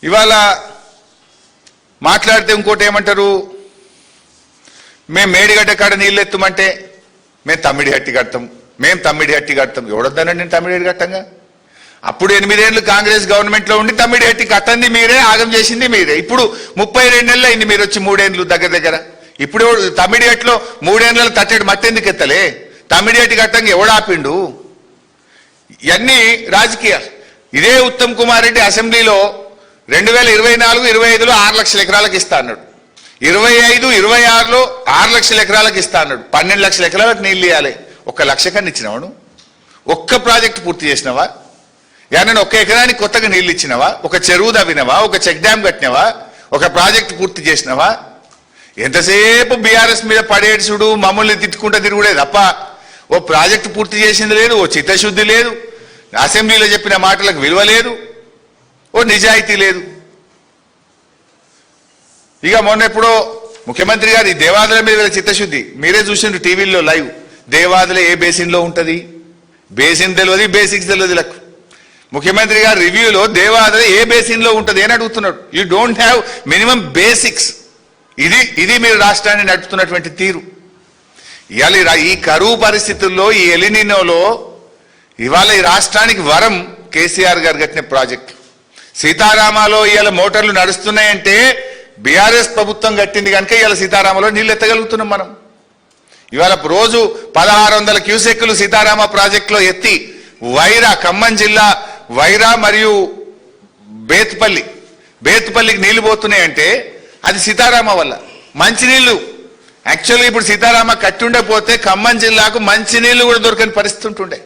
ఇవాళ మాట్లాడితే ఇంకోటి ఏమంటారు, మేము మేడిగడ్డ కాడ నీళ్ళు ఎత్తుమంటే మేము తమ్మిడి హట్టి కడతాం, మేము తమ్మిడి హట్టి కడతాం. ఎవడొద్దానండి నేను తమ్మిడి హట్టి కట్టంగా? అప్పుడు 8 ఏళ్ళు కాంగ్రెస్ గవర్నమెంట్లో ఉండి తమ్మిడి హట్టి కట్టంది మీరే, ఆగం చేసింది మీరే. ఇప్పుడు 32 నెలలు అయింది మీరు వచ్చి, 3 ఏళ్ళు దగ్గర. ఇప్పుడు తమ్మిడి హట్టిలో 3 ఏళ్ళలో తట్టేడు మట్టి ఎందుకు ఎత్తలే? తమ్మిడి హట్టి కట్టంగా ఎవడాపిండు? ఇవన్నీ రాజకీయాలు. ఇదే ఉత్తమ్ కుమార్ రెడ్డి అసెంబ్లీలో 2024-25లో 6 లక్షల ఎకరాలకు ఇస్తా అన్నాడు, 25-26లో 6 లక్షల ఎకరాలకు ఇస్తా అన్నాడు. 12 లక్షల ఎకరాలకు నీళ్ళు ఇవ్వాలి. 1 లక్ష కన్నా ఇచ్చినవాడు? ఒక్క ప్రాజెక్టు పూర్తి చేసినవా? యానని 1 ఎకరానికి కొత్తగా నీళ్ళు ఇచ్చినవా? ఒక చెరువు తవ్వినవా? ఒక చెక్ డ్యామ్ కట్టినవా? ఒక ప్రాజెక్టు పూర్తి చేసినవా? ఎంతసేపు బీఆర్ఎస్ మీద పడేడ్చుడు, మమ్మల్ని తిట్టుకుంటూ తిరుగుడే తప్ప ఓ ప్రాజెక్టు పూర్తి చేసింది లేదు, ఓ చిత్తశుద్ధి లేదు, అసెంబ్లీలో చెప్పిన మాటలకు విలువ లేదు, ఓ నిజాయితీ లేదు. ఇక మొన్న ఎప్పుడో ముఖ్యమంత్రి గారు ఈ దేవాదుల మీద చిత్తశుద్ధి మీరే చూసిండ్రు టీవీల్లో లైవ్. దేవాదుల ఏ బేసిన్లో ఉంటుంది? బేసిన్ తెలియదు, బేసిక్స్ తెలియదు. లక్ ముఖ్యమంత్రి గారు రివ్యూలో దేవాదుల ఏ బేసిన్లో ఉంటుంది అని అడుగుతున్నాడు. You don't have minimum basics. ఇది మీరు రాష్ట్రాన్ని నడుపుతున్నటువంటి తీరు. ఇవాళ ఈ కరువు పరిస్థితుల్లో, ఈ ఎలినినోలో ఇవాళ ఈ రాష్ట్రానికి వరం కేసీఆర్ గారు కట్టిన ప్రాజెక్ట్. సీతారామాలో ఇవాళ మోటార్లు నడుస్తున్నాయంటే బీఆర్ఎస్ ప్రభుత్వం కట్టింది కనుక ఇవాళ సీతారామలో నీళ్ళు ఎత్తగలుగుతున్నాం మనం. ఇవాళ రోజు 1600 క్యూసెక్కులు సీతారామ ప్రాజెక్టులో ఎత్తి వైరా, ఖమ్మం జిల్లా వైరా మరియు బేతుపల్లికి నీళ్లు పోతున్నాయంటే అది సీతారామ వల్ల. మంచినీళ్లు యాక్చువల్గా ఇప్పుడు సీతారామ కట్టి ఉండకపోతే ఖమ్మం జిల్లాకు మంచినీళ్లు కూడా దొరకని పరిస్థితి ఉంటుండే.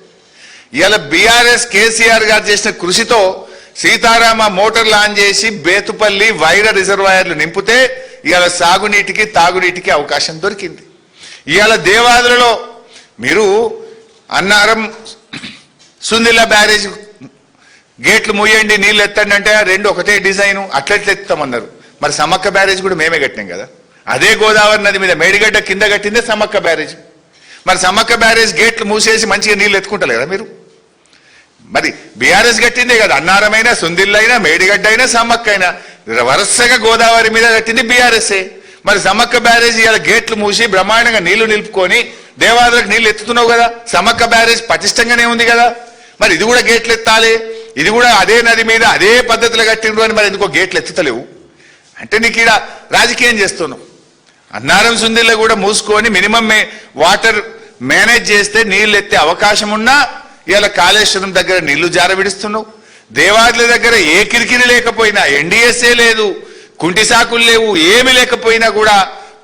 ఇవాళ బీఆర్ఎస్ కేసీఆర్ గారు చేసిన కృషితో సీతారామ మోటార్లు ఆన్ చేసి బేతుపల్లి వైర రిజర్వాయర్లు నింపితే ఇవాళ సాగునీటికి తాగునీటికి అవకాశం దొరికింది. ఇవాళ దేవాదులలో మీరు అన్నారం సుందిల్ల బ్యారేజ్ గేట్లు మూయండి, నీళ్ళు ఎత్తండి అంటే 2 ఒకటే డిజైను, అట్లెట్లు ఎత్తామన్నారు. మరి సమ్మక్క బ్యారేజ్ కూడా మేమే కట్టినాం కదా. అదే గోదావరి నది మీద మేడిగడ్డ కింద కట్టిందే సమ్మక్క బ్యారేజ్. మరి సమ్మక్క బ్యారేజ్ గేట్లు మూసేసి మంచిగా నీళ్ళు ఎత్తుకుంటారు కదా మీరు. మరి బీఆర్ఎస్ కట్టిందే కదా, అన్నారమైనా, సుందిల్లైనా, మేడిగడ్డ అయినా, సమ్మక్క అయినా వరుసగా గోదావరి మీద కట్టింది బీఆర్ఎస్ఏ. మరి సమ్మక్క బ్యారేజ్ ఇవాళ గేట్లు మూసి బ్రహ్మాండంగా నీళ్లు నిలుపుకొని దేవాదులకు నీళ్లు ఎత్తుతున్నావు కదా. సమ్మక్క బ్యారేజ్ పటిష్టంగానే ఉంది కదా. మరి ఇది కూడా గేట్లు ఎత్తాలి, ఇది కూడా అదే నది మీద అదే పద్ధతిలో కట్టిండ్రు అని మరి ఎందుకో గేట్లు ఎత్తుతలేవు అంటే నీకు ఇక్కడ రాజకీయం చేస్తున్నావు. అన్నారం సుందిల్లో కూడా మూసుకొని మినిమం వాటర్ మేనేజ్ చేస్తే నీళ్ళు ఎత్తే అవకాశం ఉన్నా ఇవాళ కాళేశ్వరం దగ్గర నీళ్లు జారవిడుస్తున్నావు. దేవాదుల దగ్గర ఏ కిరికిరి లేకపోయినా, ఎన్డీఎస్ఏ లేదు, కుంటి సాకులు లేవు, ఏమి లేకపోయినా కూడా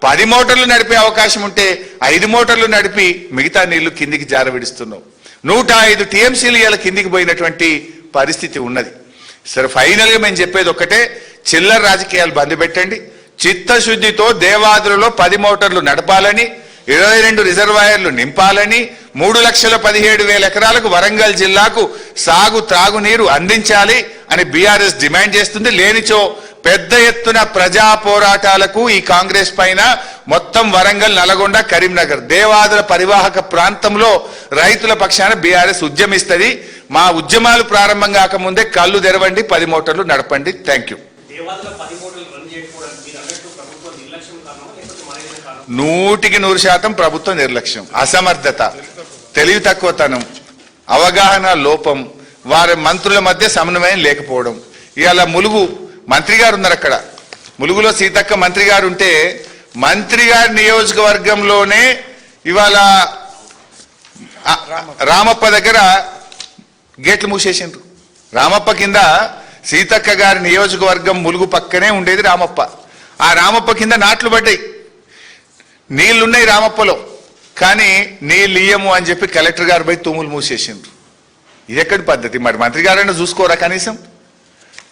10 మోటార్లు నడిపే అవకాశం ఉంటే 5 మోటార్లు నడిపి మిగతా నీళ్లు కిందికి జారవిడుస్తున్నావు. 105 టీఎంసీలు ఇవాళ కిందికి పోయినటువంటి పరిస్థితి ఉన్నది. సరే, ఫైనల్గా మేము చెప్పేది ఒక్కటే, చిల్లర రాజకీయాలు బంద్ పెట్టండి. చిత్తశుద్ధితో దేవాదులలో 10 మోటార్లు నడపాలని, 22 రిజర్వాయర్లు నింపాలని, 3,17,000 ఎకరాలకు వరంగల్ జిల్లాకు సాగు త్రాగునీరు అందించాలి అని బీఆర్ఎస్ డిమాండ్ చేస్తుంది. లేనిచో పెద్ద ఎత్తున ప్రజా పోరాటాలకు ఈ కాంగ్రెస్ పైన మొత్తం వరంగల్, నల్గొండ, కరీంనగర్ దేవాదుల పరివాహక ప్రాంతంలో రైతుల పక్షాన బీఆర్ఎస్ ఉద్యమిస్తుంది. మా ఉద్యమాలు ప్రారంభం కాకముందే కళ్ళు తెరవండి, 10 మోటార్లు నడపండి. Thank you. 100% ప్రభుత్వ నిర్లక్ష్యం, అసమర్థత, తెలివి తక్కువతనం, అవగాహన లోపం, వారి మంత్రుల మధ్య సమన్వయం లేకపోవడం. ఇవాళ ములుగు మంత్రి గారు ఉన్నారు, అక్కడ ములుగులో సీతక్క మంత్రి గారు ఉంటే మంత్రి గారి నియోజకవర్గంలోనే ఇవాళ రామప్ప దగ్గర గేట్లు మూసేసిండ్రు. రామప్ప కింద సీతక్క గారి నియోజకవర్గం ములుగు పక్కనే ఉండేది రామప్ప. ఆ రామప్ప కింద నాట్లు పడ్డాయి, నీళ్లున్నాయి రామప్పలో, కానీ నీళ్ళు ఇయ్యము అని చెప్పి కలెక్టర్ గారు పోయి తూములు మూసేసిండ్రు. ఇది ఎక్కడి పద్ధతి? మరి మంత్రి గారైనా చూసుకోరా కనీసం?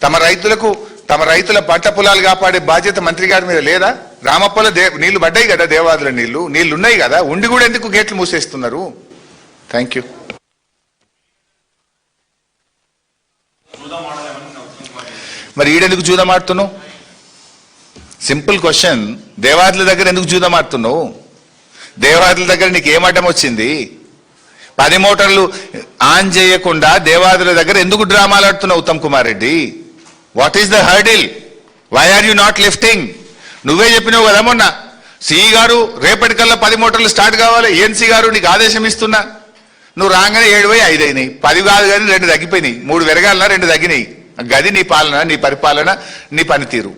తమ రైతుల పంట పొలాలు కాపాడే బాధ్యత మంత్రి గారి మీద లేదా? రామప్పలో నీళ్లు పడ్డాయి కదా, దేవాదుల నీళ్లున్నాయి కదా, ఉండి కూడా ఎందుకు గేట్లు మూసేస్తున్నారు? Thank you. మరి ఈడెందుకు జూదమాడుతున్నావు? Simple question. దేవాదుల దగ్గర ఎందుకు జూదమాడుతున్నావు? దేవాదుల దగ్గర నీకు ఏం అడ్డం వచ్చింది? 10 మోటార్లు ఆన్ చేయకుండా దేవాదుల దగ్గర ఎందుకు డ్రామాలు ఆడుతున్నావు Uttam Kumar Reddy? What is the hurdle? Why are you not lifting? నువ్వే చెప్పినావు కదా మొన్న, సిఈ గారు రేపటికల్లా 10 మోటార్లు స్టార్ట్ కావాలి, ఏఎన్సీ గారు నీకు ఆదేశం ఇస్తున్నా. నువ్వు రాగానే 7 పోయి 5 అయినాయి, 10 కాదు కానీ 2 తగ్గిపోయినాయి, 3 పెరగాలన్నా 2 తగ్గినాయి. గది నీ పాలన, నీ పరిపాలన, నీ పనితీరు.